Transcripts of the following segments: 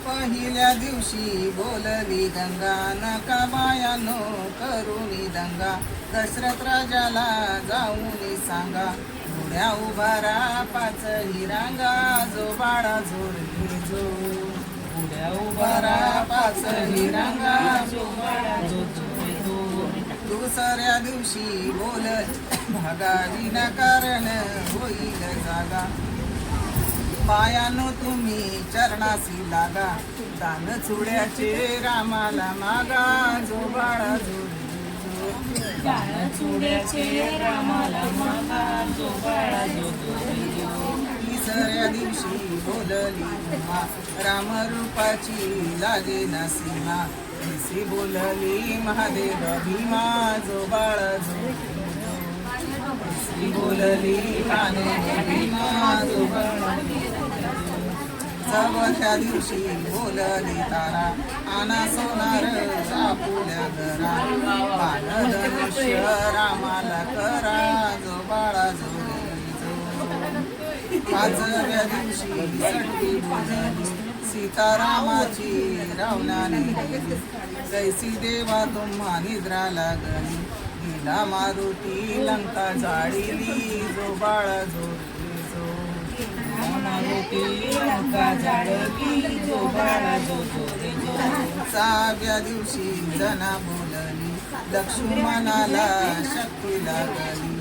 पहिल्या दिवशी बोलली गंगा नका बायानो करुणी दंगा दशरथ राजाला जाऊन सांगा घोड्या उभारा पाच हिरांगा जो बाळा झोरली जो घोड्या उभारा पाच हिरांगा जो बाळा झोरली जो दुसऱ्या दिवशी बोल भागा विनाकारण होईल जागा पायानो तुम्ही चरणासी लागा दान चुड्याचे रामाला मागा जो बाळा जोडी दान चुड्याचे रामाला मागा जो बाळा जोडी तिसऱ्या दिवशी बोलली उमा राम रूपाची लागे ना सीमा तिसी बोलली महादेव भीमा जो बाळा जोडी बोलली काने भीमा जो बाळा चौथ्या दिवशी बोलली तारा आना सोनार आपुल्या घरा बालधनुष्य रामाला करा जो बाळा जोडी जो पाचव्या दिवशी सटवी बोलली सीतारामाची रावणाने जैसी देवा तुम्हा निद्रा लागली गेला मारुती लंका जाळीली जो बाळा जोडी मारुती लंका जाळली जो बाळा जो जोडी जो सहाव्या दिवशी जना बोलली लक्ष्मणाला शक्ती लागली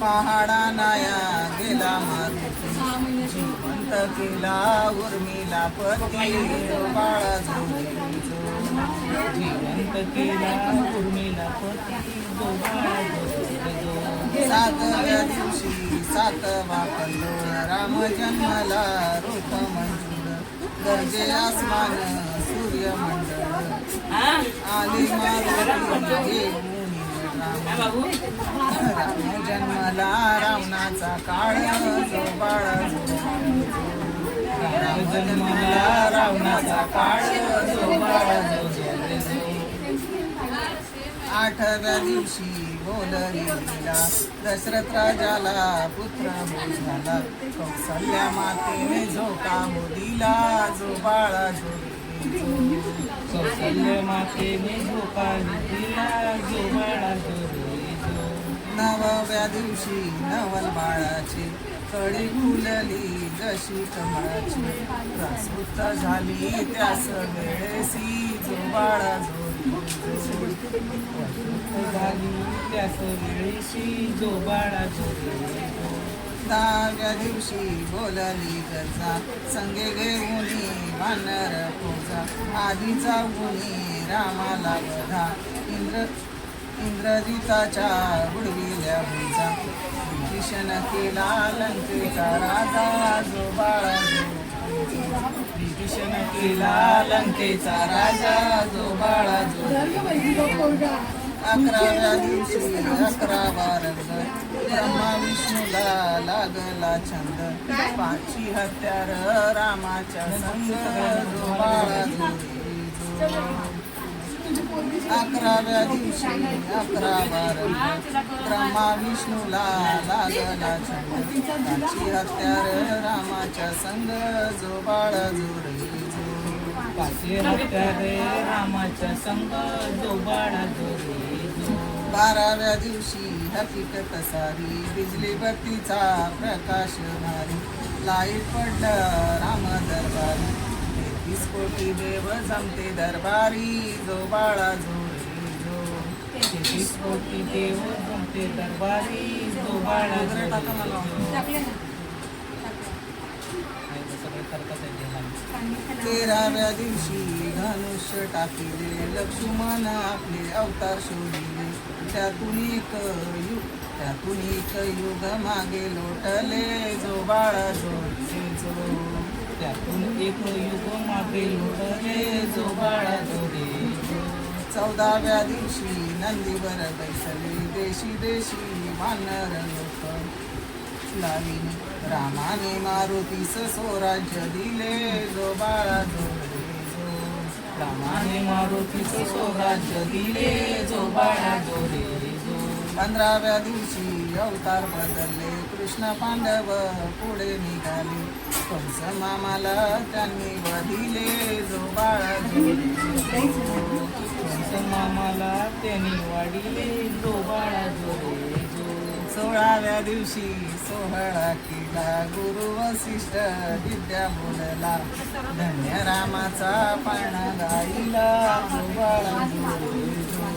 पहाडा नाया गेला मारुती जिवंत केला उर्मिला पती जो बाळा जोडी जो जिवंत केला उर्मिला पती जो बाळा जोडी जो सातव्या दिवशी सातवा कल्लोळ राम जन्मला रूप मंजूर गरजे आसमान सूर्यमंडळ आली मारुती राम जन्मला रावणाचा काळ जो बाळा राम जन्मला रावणाचा काळ जो बाळा जो आठव्या दिवशी बोलली दशरथ राजाला पुत्र झाला कौसल्या मातेने झोका दिला जो बाळा जोडी कौसल्या मातेने झोका दिला जो बाळा जोडी नवव्या दिवशी नवल बाळाची कळी फुलली जशी कमळाची प्रसूत झाली त्यास वेळेसी जो बाळा जोडी झाली त्यास वेळेशी जो बाळा जोडी दहाव्या दिवशी बोलली गजा संगे घेऊन वानर पूजा आधी जाऊन रामाला बधा इंद्रजिताच्या बुडविल्या भुजा विभीषण केला लंकेचा राजा जो बाळा विभीषण केला लंकेचा राजा जो बाळा जो अकराव्या दिवशी 11 रंग ब्रह्मा विष्णूला लागला छंद पाची हत्यार रामाच्या संग जो बाळा जोडी जो 11व्या दिवशी 11 रंग ब्रह्मा विष्णूला लागला छंद पाची हत्यार रामाच्या संग जो बाळा जोडी पाची हत्यार रामाच्या संग जो बाळा जोडी 12व्या दिवशी हकीकत सारी बिजली बत्तीचा प्रकाश भारी लाईट पडलं राम दरबारी 33 कोटी देव जमते दरबारी जो बाळा जोडी जो 33 कोटी देव जमते दरबारी जो बाळा जोडी 13व्या दिवशी धनुष्य टाकिले लक्ष्मण आपले अवतार शोधिले त्यातून एक युग मागे लोटले जो बाळा जोडी जो त्यातून एक युग मागे लोटले जो बाळा जोडी 14व्या दिवशी नंदीवर बैसले देशी देशी वानर लोक लावीन रामाने मारुतीस स्वराज्य दिले जो बाळा जोडी जो रामाने मारुतीस स्वराज्य दिले जो बाळा जोडी जो 15व्या दिवशी अवतार बदलले कृष्ण पांडव पुढे निघाले कंस मामाला त्यांनी वधिले जो मामाला त्यांनी वाढिले जो बाळा जो रे जो 16व्या दिवशी सोहळा केला गुरु वसिष्ठ विद्या बोलला धन्य रामाचा पाळणा गाईला जो बाळा जो रे जो